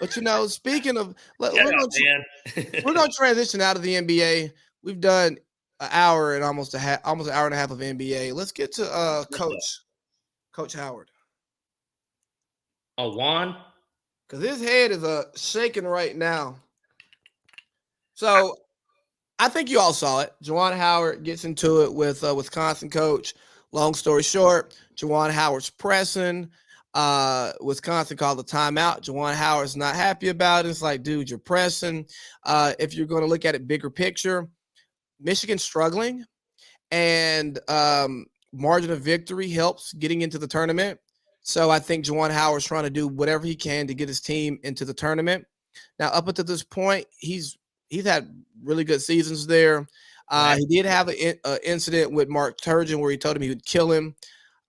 But speaking of, Shut we're up, going to we're man. going to transition out of the NBA. We've done an hour and almost an hour and a half of NBA. Let's get to Coach Howard, Oh, Juan? because his head is shaking right now. So I think you all saw it. Juwan Howard gets into it with Wisconsin coach. Long story short, Juwan Howard's pressing. Wisconsin called the timeout. Juwan Howard's not happy about it. It's like, dude, you're pressing. If you're going to look at it bigger picture, Michigan's struggling, and margin of victory helps getting into the tournament. So I think Juwan Howard's trying to do whatever he can to get his team into the tournament. Now, up until this point, he's had really good seasons there. He did have an incident with Mark Turgeon where he told him he would kill him.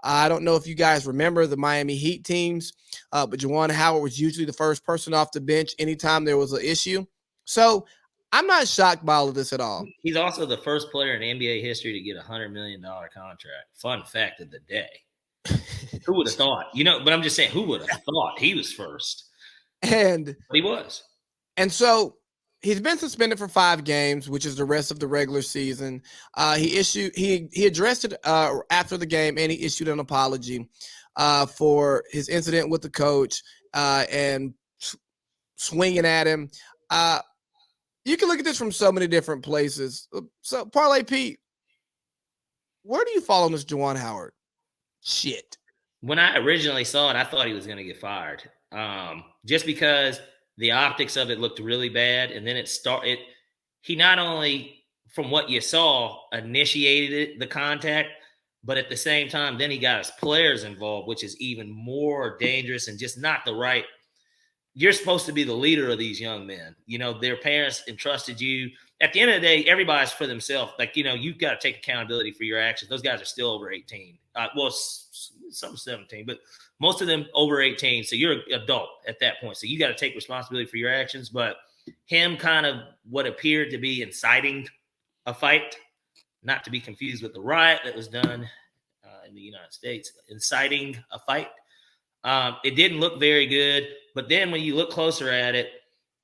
I don't know if you guys remember the Miami Heat teams, but Juwan Howard was usually the first person off the bench anytime there was an issue. So I'm not shocked by all of this at all. He's also the first player in NBA history to get a $100 million contract. Fun fact of the day. Who would have thought? But I'm just saying, who would have thought he was first? And but he was. And so he's been suspended for 5 games, which is the rest of the regular season. He addressed it after the game, and he issued an apology for his incident with the coach and swinging at him. You can look at this from so many different places. So, Parlay Pete, where do you fall on this Juwan Howard shit? When I originally saw it, I thought he was going to get fired, just because the optics of it looked really bad, and then he not only, from what you saw, initiated the contact, but at the same time, then he got his players involved, which is even more dangerous and just not the right. You're supposed to be the leader of these young men. Their parents entrusted you. At the end of the day, everybody's for themselves. You've got to take accountability for your actions. Those guys are still over 18. Some 17, but most of them over 18. So you're an adult at that point. So you got to take responsibility for your actions. But him kind of what appeared to be inciting a fight, not to be confused with the riot that was done in the United States, inciting a fight. It didn't look very good. But then when you look closer at it,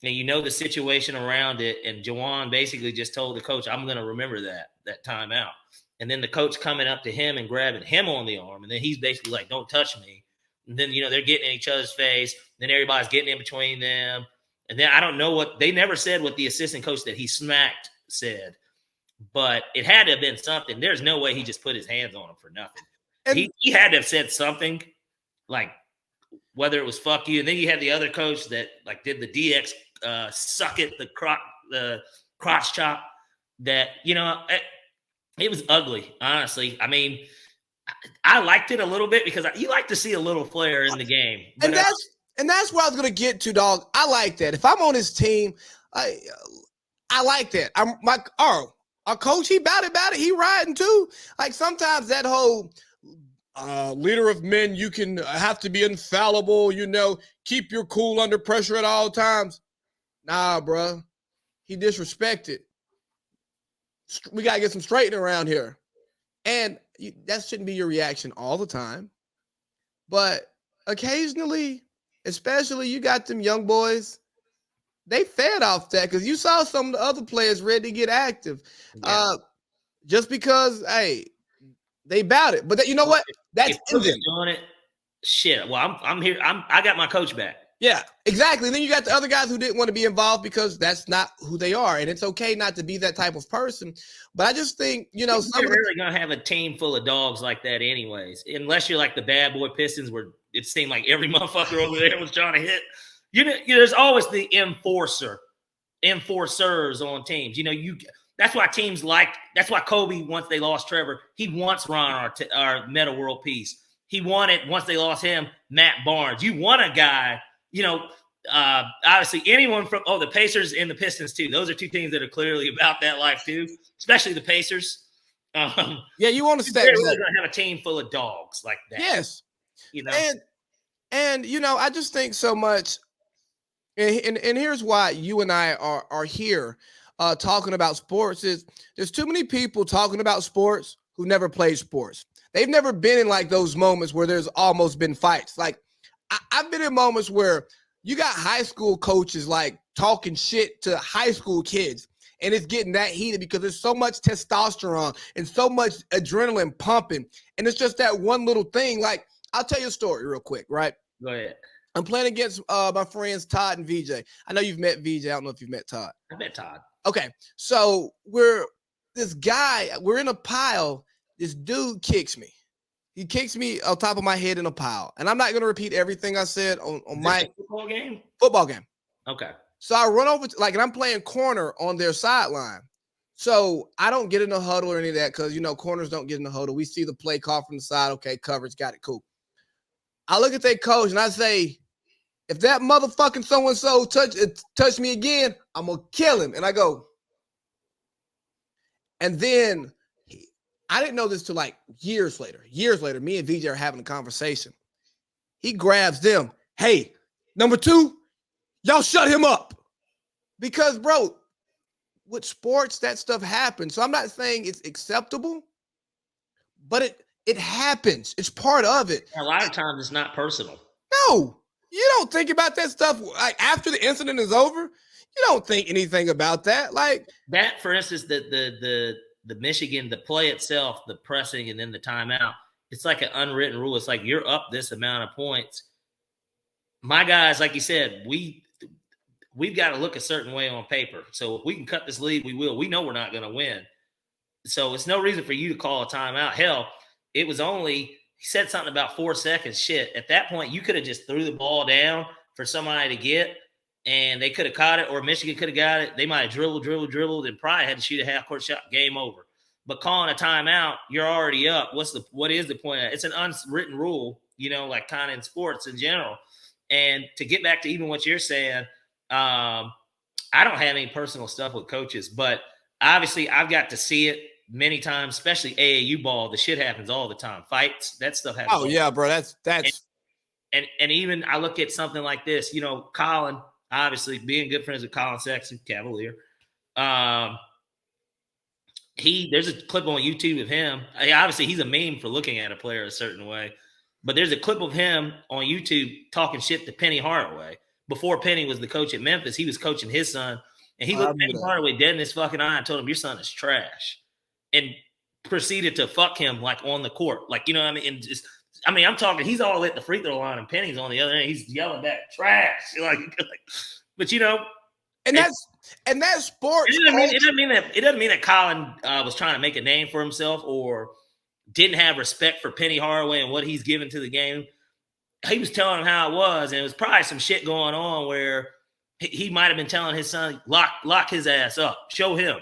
and the situation around it, and Juwan basically just told the coach, I'm going to remember that timeout. And then the coach coming up to him and grabbing him on the arm. And then he's basically like, don't touch me. And then, they're getting in each other's face. Then everybody's getting in between them. And then I don't know they never said what the assistant coach that he smacked said. But it had to have been something. There's no way he just put his hands on him for nothing. And he had to have said something, like whether it was fuck you. And then you had the other coach that did the DX suck it, the crotch chop that, it was ugly, honestly. I mean, I liked it a little bit because you like to see a little flair in the game. But, and that's what I was going to get to, dog. I like that. If I'm on his team, I like that. Our coach, he about it. He riding too. Like sometimes that whole leader of men, you can have to be infallible, keep your cool under pressure at all times. Nah, bro. He disrespected. We got to get some straightening around here. And that shouldn't be your reaction all the time. But occasionally, especially you got them young boys, they fed off that because you saw some of the other players ready to get active. Yeah. Just because, hey, they bout it. But you know what? That's doing it. Shit. Well, I'm here. I got my coach back. Yeah, exactly. And then you got the other guys who didn't want to be involved because that's not who they are. And it's okay not to be that type of person. But I just think, you're really going to have a team full of dogs like that anyways, unless you're like the bad boy Pistons where it seemed like every motherfucker over there was trying to hit. There's always the enforcers on teams. That's why teams that's why Kobe, once they lost Trevor, he wants Ron, our Meta World Peace. He wanted, once they lost him, Matt Barnes. You want a guy, obviously anyone from the Pacers and the Pistons too. Those are two teams that are clearly about that life too, especially the Pacers. Yeah, you want to stay. They're really going to have a team full of dogs like that. Yes, and I just think so much. And here's why you and I are here talking about sports is there's too many people talking about sports who never played sports. They've never been in like those moments where there's almost been fights. Like I've been in moments where you got high school coaches like talking shit to high school kids, and it's getting that heated because there's so much testosterone and so much adrenaline pumping, and it's just that one little thing. Like, I'll tell you a story real quick, right? Go ahead. I'm playing against my friends Todd and VJ. I know you've met VJ. I don't know if you've met Todd. I met Todd. Okay, so we're in a pile. This dude kicks me. He kicks me on top of my head in a pile. And I'm not going to repeat everything I said on my football game. Okay. So I run over, and I'm playing corner on their sideline. So I don't get in the huddle or any of that because, corners don't get in the huddle. We see the play call from the side. Okay, coverage, got it, cool. I look at their coach and I say, if that motherfucking so-and-so touch me again, I'm going to kill him. And I go. And then I didn't know this till like years later. Me and VJ are having a conversation. He grabs them. Hey, number 2, y'all shut him up. Because, bro, with sports, that stuff happens. So I'm not saying it's acceptable, but it happens. It's part of it. A lot of times it's not personal. No, you don't think about that stuff like after the incident is over. You don't think anything about that. Like that, for instance, the Michigan, the play itself, the pressing and then the timeout, it's like an unwritten rule. It's like you're up this amount of points. My guys, like you said, we've got to look a certain way on paper. So if we can cut this lead, we will. We know we're not going to win. So it's no reason for you to call a timeout. Hell, it was only – he said something about 4 seconds. Shit, at that point, you could have just threw the ball down for somebody to get, and they could have caught it, or Michigan could have got it. They might have dribbled, and probably had to shoot a half-court shot. Game over. But calling a timeout, you're already up. What is the point of that? It's an unwritten rule, like kind of in sports in general. And to get back to even what you're saying, I don't have any personal stuff with coaches, but obviously I've got to see it many times, especially AAU ball. The shit happens all the time. Fights, that stuff happens. Oh yeah, bro. That's and even I look at something like this, Colin, obviously being good friends with Colin Sexton, Cavalier. There's a clip on YouTube of him. Obviously he's a meme for looking at a player a certain way, but there's a clip of him on YouTube talking shit to Penny Hardaway. Before Penny was the coach at Memphis, he was coaching his son, and he looked at Hardaway dead in his fucking eye and told him, "Your son is trash," and proceeded to fuck him like on the court, like what I mean. And just, I'm talking. He's all at the free throw line, and Penny's on the other end. He's yelling back, "Trash!" But and that's sports. It doesn't mean that Colin was trying to make a name for himself or didn't have respect for Penny Hardaway and what he's given to the game. He was telling him how it was, and it was probably some shit going on where he might have been telling his son, lock his ass up, show him.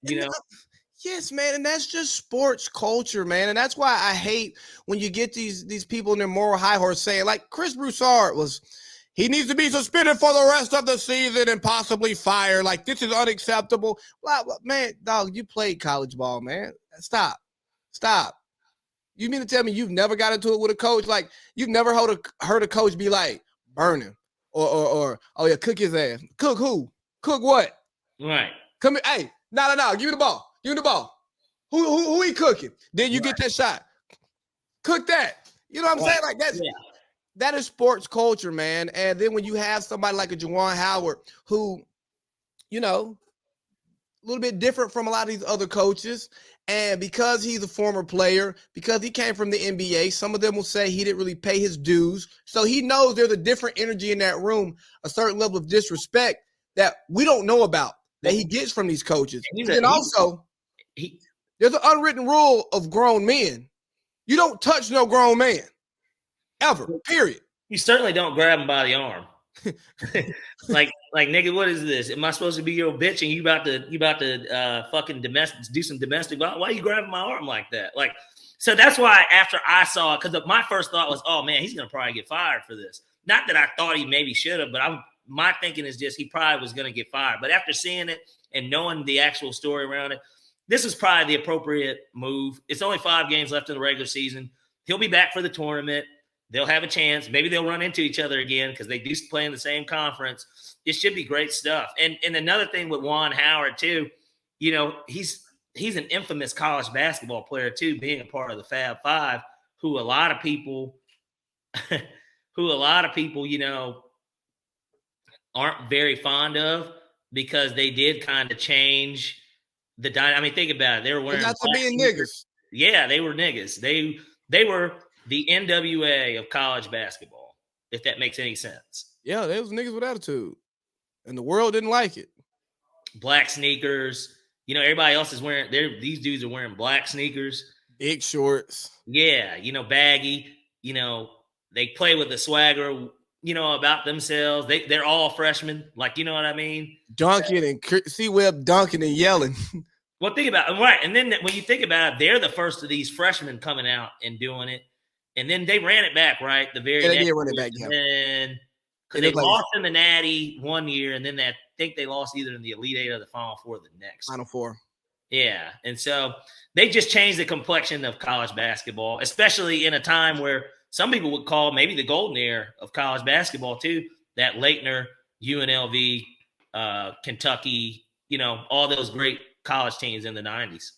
Yes, man, and that's just sports culture, man, and that's why I hate when you get these people in their moral high horse saying, like Chris Broussard he needs to be suspended for the rest of the season and possibly fired. Like, this is unacceptable. Well, man, dog, you played college ball, man. Stop. You mean to tell me you've never got into it with a coach? Like, you've never heard a coach be like, burn him. Or oh, yeah, cook his ass. Cook who? Cook what? Right. Come here. Hey, no. Give me the ball. Who he cooking? Then you get that shot. Cook that. You know what I'm saying? Like, that is sports culture, man. And then when you have somebody like a Juwan Howard who, a little bit different from a lot of these other coaches, and because he's a former player, because he came from the NBA, some of them will say he didn't really pay his dues. So he knows there's a different energy in that room, a certain level of disrespect that we don't know about that he gets from these coaches. And also, there's an unwritten rule of grown men. You don't touch no grown man. Ever, period. You certainly don't grab him by the arm. like nigga, what is this? Am I supposed to be your bitch and you about to fucking do some domestic? Why are you grabbing my arm like that? Like, so that's why after I saw it, because my first thought was, oh man, he's gonna probably get fired for this. Not that I thought he maybe should have, but my thinking is just he probably was gonna get fired. But after seeing it and knowing the actual story around it, this is probably the appropriate move. It's only 5 games left in the regular season. He'll be back for the tournament. They'll have a chance. Maybe they'll run into each other again because they do play in the same conference. It should be great stuff. And another thing with Juwan Howard too, he's an infamous college basketball player too, being a part of the Fab Five, who a lot of people who a lot of people, aren't very fond of because they did kind of change the dynamic. I mean, think about it. They were They wearing got to black being sneakers. niggas. Yeah, they were niggas. They were the NWA of college basketball, if that makes any sense. Yeah, they was niggas with attitude. And the world didn't like it. Black sneakers. Everybody else is wearing these dudes are wearing black sneakers. Big shorts. Yeah, baggy. They play with the swagger, about themselves. They're all freshmen. Like, you know what I mean? Dunking and C-Web dunking and yelling. Well, think about it. Right. And then when you think about it, they're the first of these freshmen coming out and doing it. And then they ran it back, right? The very they next did run it year. back, yeah. And because they lost in the Natty one year, and then I think they lost either in the Elite Eight or the Final Four the next. Final Four. Yeah. And so they just changed the complexion of college basketball, especially in a time where some people would call maybe the golden era of college basketball too, that Leitner, UNLV, Kentucky, all those great college teams in the 90s.